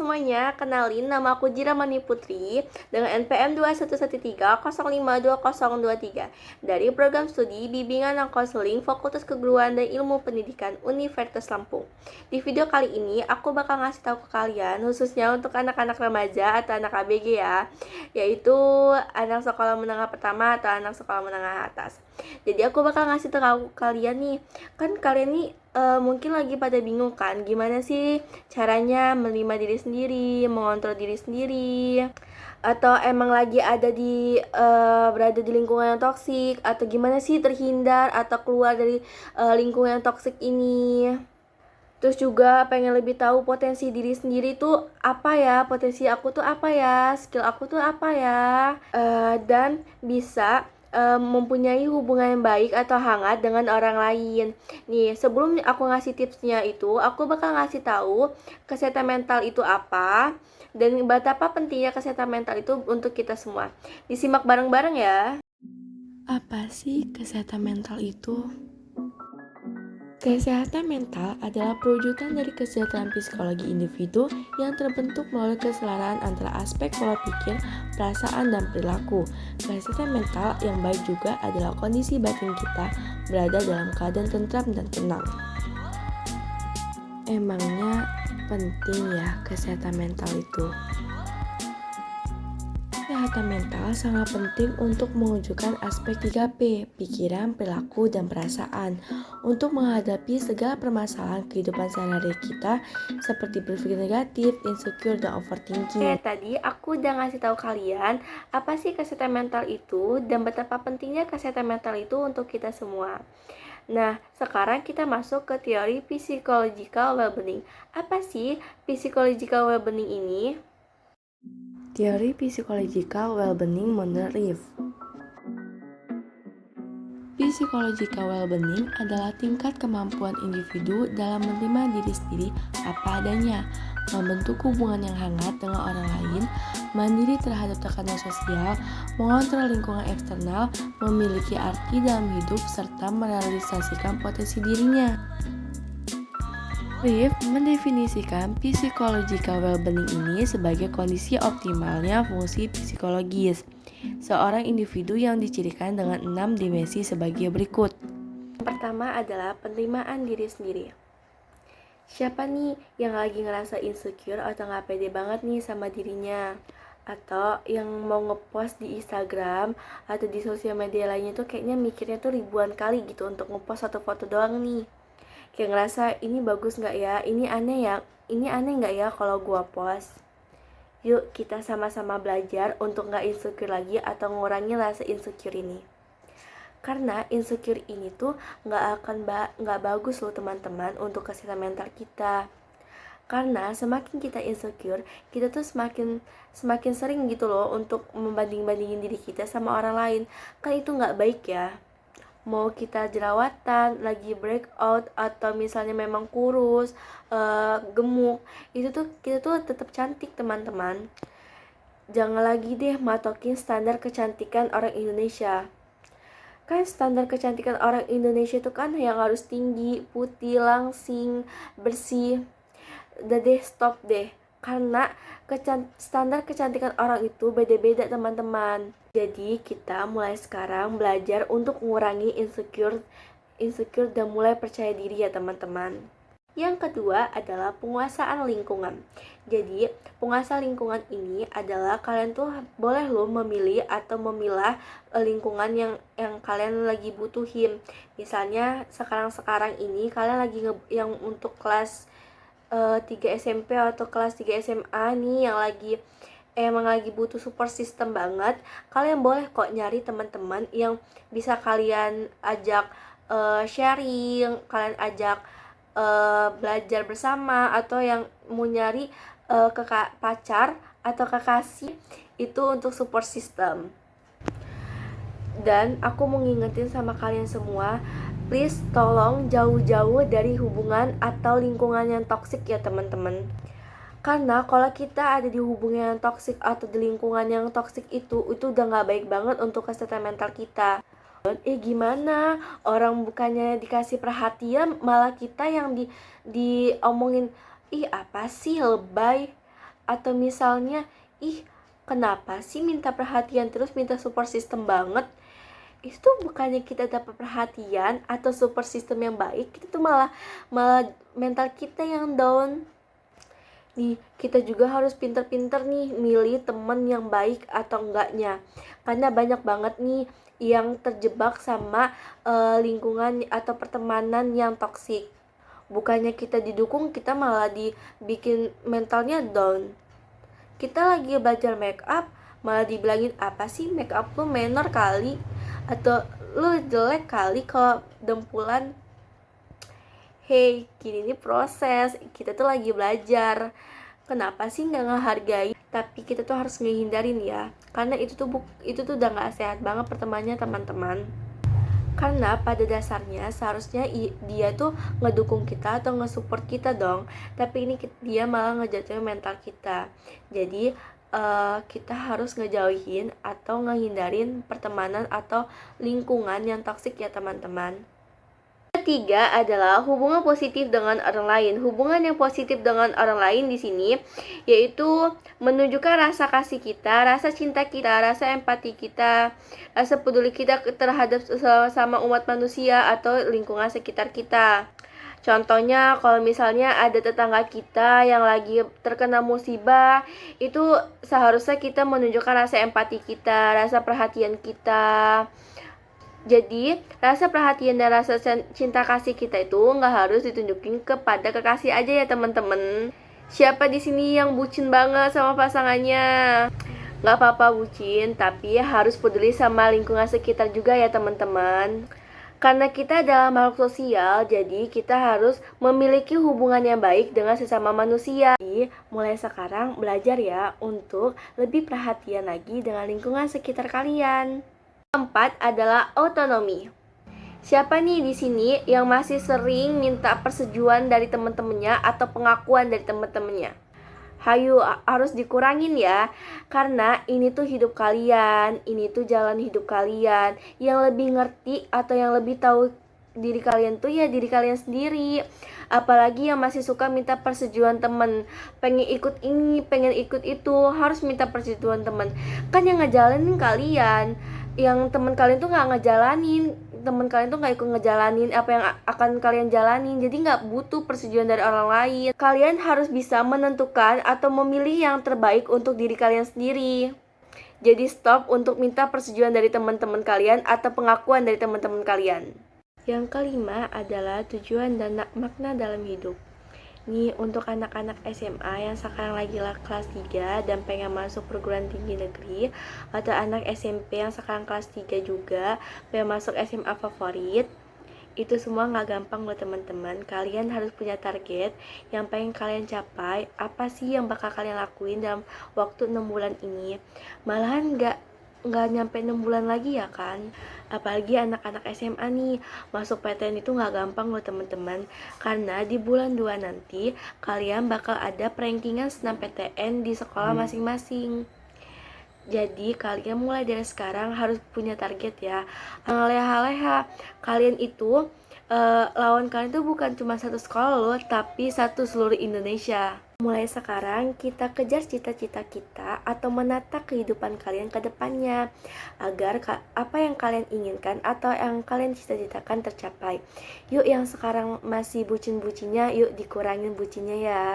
semuanya, kenalin nama aku Jiramani Putri dengan NPM 21130520023 dari program studi Bimbingan dan Konseling Fakultas Keguruan dan Ilmu Pendidikan Universitas Lampung. Di video kali ini aku bakal ngasih tahu ke kalian, khususnya untuk anak-anak remaja atau anak ABG ya, yaitu anak sekolah menengah pertama atau anak sekolah menengah atas. Jadi aku bakal ngasih tahu kalian nih, kan kalian nih mungkin lagi pada bingung kan, gimana sih caranya menerima diri sendiri, mengontrol diri sendiri, atau emang lagi berada di lingkungan yang toksik, atau gimana sih terhindar atau keluar dari lingkungan yang toksik ini. Terus juga pengen lebih tahu potensi diri sendiri tuh apa ya, potensi aku tuh apa ya, skill aku tuh apa ya, dan bisa mempunyai hubungan yang baik atau hangat dengan orang lain. Nih, sebelum aku ngasih tipsnya itu, aku bakal ngasih tahu kesehatan mental itu apa dan betapa pentingnya kesehatan mental itu untuk kita semua. Disimak bareng-bareng ya. Apa sih kesehatan mental itu? Kesehatan mental adalah perwujudan dari kesejahteraan psikologi individu yang terbentuk melalui keselaraan antara aspek pola pikir, perasaan, dan perilaku. Kesehatan mental yang baik juga adalah kondisi batin kita berada dalam keadaan tentram dan tenang. Emangnya penting ya kesehatan mental itu? Kesehatan mental sangat penting untuk mewujudkan aspek 3P, pikiran, perilaku, dan perasaan, untuk menghadapi segala permasalahan kehidupan sehari-hari kita seperti berpikir negatif, insecure, dan overthinking. Tadi aku udah ngasih tahu kalian apa sih kesehatan mental itu dan betapa pentingnya kesehatan mental itu untuk kita semua. Nah, sekarang kita masuk ke teori psychological well-being. Apa sih psychological well-being ini? Teori Psychological Well-being menurut Reeve. Psychological well-being adalah tingkat kemampuan individu dalam menerima diri sendiri apa adanya, membentuk hubungan yang hangat dengan orang lain, mandiri terhadap tekanan sosial, mengontrol lingkungan eksternal, memiliki arti dalam hidup, serta merealisasikan potensi dirinya. Reeve mendefinisikan psychological well-being ini sebagai kondisi optimalnya fungsi psikologis seorang individu yang dicirikan dengan 6 dimensi sebagai berikut. Yang pertama adalah penerimaan diri sendiri. Siapa nih yang lagi ngerasa insecure atau gak pede banget nih sama dirinya? Atau yang mau ngepost di Instagram atau di sosial media lainnya tuh kayaknya mikirnya tuh ribuan kali gitu untuk ngepost satu foto doang nih. Kayak ngerasa ini bagus gak ya, ini aneh gak ya kalau gua post. Yuk kita sama-sama belajar untuk gak insecure lagi atau ngurangi rasa insecure ini. Karena insecure ini tuh gak bagus loh teman-teman untuk kesehatan mental kita. Karena semakin kita insecure, kita tuh semakin sering gitu loh untuk membanding-bandingin diri kita sama orang lain. Kan itu gak baik ya. Mau kita jerawatan, lagi breakout, atau misalnya memang kurus, gemuk, itu tuh kita tuh tetap cantik teman-teman. Jangan lagi deh matokin standar kecantikan orang Indonesia. Kan standar kecantikan orang Indonesia itu kan yang harus tinggi, putih, langsing, bersih. Udah deh, stop deh. Karena standar kecantikan orang itu beda-beda teman-teman. Jadi kita mulai sekarang belajar untuk mengurangi insecure dan mulai percaya diri ya teman-teman. Yang kedua adalah penguasaan lingkungan. Jadi penguasaan lingkungan ini adalah kalian tuh boleh loh memilih atau memilah lingkungan yang kalian lagi butuhin. Misalnya sekarang ini kalian lagi yang untuk kelas 3 SMP atau kelas 3 SMA nih yang emang lagi butuh support system banget, kalian boleh kok nyari teman-teman yang bisa kalian ajak sharing, kalian ajak belajar bersama, atau yang mau nyari pacar atau kekasih itu untuk support system. Dan aku mau ngingetin sama kalian semua, please tolong jauh-jauh dari hubungan atau lingkungan yang toksik ya teman-teman. Karena kalau kita ada di hubungan yang toksik atau di lingkungan yang toksik itu udah gak baik banget untuk kesehatan mental kita. Gimana? Orang bukannya dikasih perhatian, malah kita yang diomongin, ih apa sih lebay. Atau misalnya, ih kenapa sih minta perhatian terus, minta support system banget. Itu bukannya kita dapat perhatian atau support system yang baik, kita tuh malah malah mental kita yang down. Nih, kita juga harus pinter-pinter nih milih temen yang baik atau enggaknya. Karena banyak banget nih yang terjebak sama lingkungan atau pertemanan yang toksik. Bukannya kita didukung, kita malah dibikin mentalnya down. Kita lagi belajar make up, malah dibilangin apa sih make up lu menor kali, atau lu jelek kali kalau dempulan. Hey, gini nih proses, kita tuh lagi belajar. Kenapa sih nggak ngehargai? Tapi kita tuh harus ngehindarin ya, karena itu tuh udah nggak sehat banget pertemanannya teman-teman. Karena pada dasarnya seharusnya dia tuh ngedukung kita atau ngesupport kita dong, tapi ini dia malah ngejatuhin mental kita. Jadi kita harus ngejauhin atau ngehindarin pertemanan atau lingkungan yang toksik ya teman-teman. Ketiga adalah hubungan positif dengan orang lain. Hubungan yang positif dengan orang lain di sini yaitu menunjukkan rasa kasih kita, rasa cinta kita, rasa empati kita, rasa peduli kita terhadap sama umat manusia atau lingkungan sekitar kita. Contohnya kalau misalnya ada tetangga kita yang lagi terkena musibah, itu seharusnya kita menunjukkan rasa empati kita, rasa perhatian kita. Jadi, rasa perhatian dan rasa cinta kasih kita itu nggak harus ditunjukin kepada kekasih aja ya teman-teman. Siapa di sini yang bucin banget sama pasangannya? Nggak apa-apa bucin, tapi harus peduli sama lingkungan sekitar juga ya teman-teman. Karena kita adalah makhluk sosial, jadi kita harus memiliki hubungan yang baik dengan sesama manusia. Jadi, mulai sekarang belajar ya untuk lebih perhatian lagi dengan lingkungan sekitar kalian. Keempat adalah otonomi. Siapa nih di sini yang masih sering minta persetujuan dari teman-temannya atau pengakuan dari teman-temannya? Hayu, harus dikurangin ya, karena ini tuh hidup kalian, ini tuh jalan hidup kalian. Yang lebih ngerti atau yang lebih tahu diri kalian tuh ya diri kalian sendiri. Apalagi yang masih suka minta persetujuan temen, pengen ikut ini, pengen ikut itu, harus minta persetujuan temen. Kan yang ngejalanin kalian, yang temen kalian tuh nggak ngejalanin, temen kalian tuh nggak ikut ngejalanin apa yang akan kalian jalanin. Jadi nggak butuh persetujuan dari orang lain. Kalian harus bisa menentukan atau memilih yang terbaik untuk diri kalian sendiri. Jadi stop untuk minta persetujuan dari teman-teman kalian atau pengakuan dari teman-teman kalian. Yang kelima adalah tujuan dan makna dalam hidup. Nih untuk anak-anak SMA yang sekarang lagi kelas 3 dan pengen masuk perguruan tinggi negeri, atau anak SMP yang sekarang kelas 3 juga pengen masuk SMA favorit, itu semua gak gampang loh teman-teman. Kalian harus punya target yang pengen kalian capai. Apa sih yang bakal kalian lakuin dalam waktu 6 bulan ini? Malahan gak nyampe 6 bulan lagi ya kan. Apalagi anak-anak SMA nih, masuk PTN itu gak gampang loh teman-teman. Karena di bulan 2 nanti kalian bakal ada perankingan senam PTN di sekolah masing-masing. Jadi kalian mulai dari sekarang harus punya target ya. Leha-leha, kalian itu lawan kalian tuh bukan cuma satu sekolah loh, tapi satu seluruh Indonesia. Mulai sekarang kita kejar cita-cita kita atau menata kehidupan kalian ke depannya, agar apa yang kalian inginkan atau yang kalian cita-citakan tercapai. Yuk yang sekarang masih bucin-bucinnya, yuk dikurangin bucinnya ya.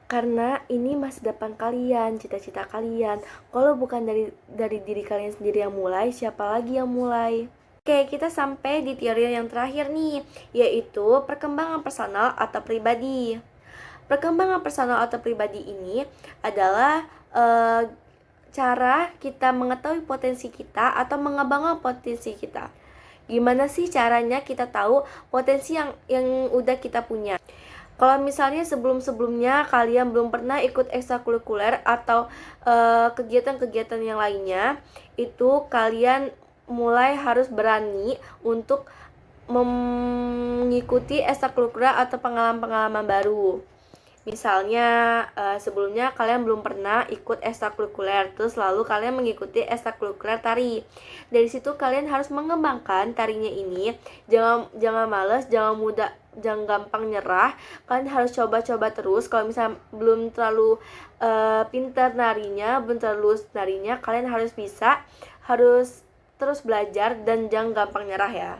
Karena ini masa depan kalian, cita-cita kalian. Kalau bukan dari diri kalian sendiri yang mulai, siapa lagi yang mulai? Oke, kita sampai di teori yang terakhir nih, yaitu perkembangan personal atau pribadi. Perkembangan personal atau pribadi ini adalah cara kita mengetahui potensi kita atau mengembangkan potensi kita. Gimana sih caranya kita tahu potensi yang udah kita punya? Kalau misalnya sebelum-sebelumnya kalian belum pernah ikut ekstrakurikuler atau kegiatan-kegiatan yang lainnya, itu kalian mulai harus berani untuk mengikuti ekstrakurikuler atau pengalaman-pengalaman baru. Misalnya sebelumnya kalian belum pernah ikut ekstrakurikuler, terus lalu kalian mengikuti ekstrakurikuler tari. Dari situ kalian harus mengembangkan tarinya ini. Jangan malas, jangan mudah jangan gampang nyerah. Kalian harus coba-coba terus. Kalau misalnya belum terlalu pintar narinya, belum terlalu narinya, kalian harus harus terus belajar dan jangan gampang nyerah ya.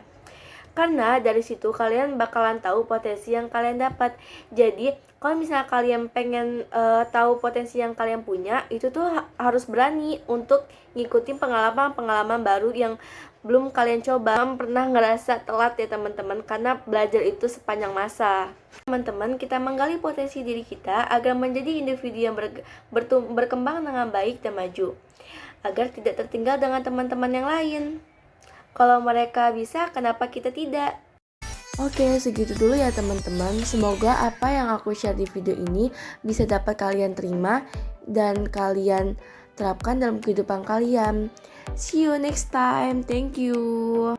Karena dari situ kalian bakalan tahu potensi yang kalian dapat. Jadi kalau misalnya kalian pengen tahu potensi yang kalian punya, itu tuh harus berani untuk ngikutin pengalaman-pengalaman baru yang belum kalian coba. Jangan pernah ngerasa telat ya teman-teman, karena belajar itu sepanjang masa. Teman-teman, kita menggali potensi diri kita agar menjadi individu yang berkembang dengan baik dan maju, agar tidak tertinggal dengan teman-teman yang lain. Kalau mereka bisa, kenapa kita tidak? Oke, segitu dulu ya teman-teman. Semoga apa yang aku share di video ini bisa dapat kalian terima dan kalian terapkan dalam kehidupan kalian. See you next time. Thank you.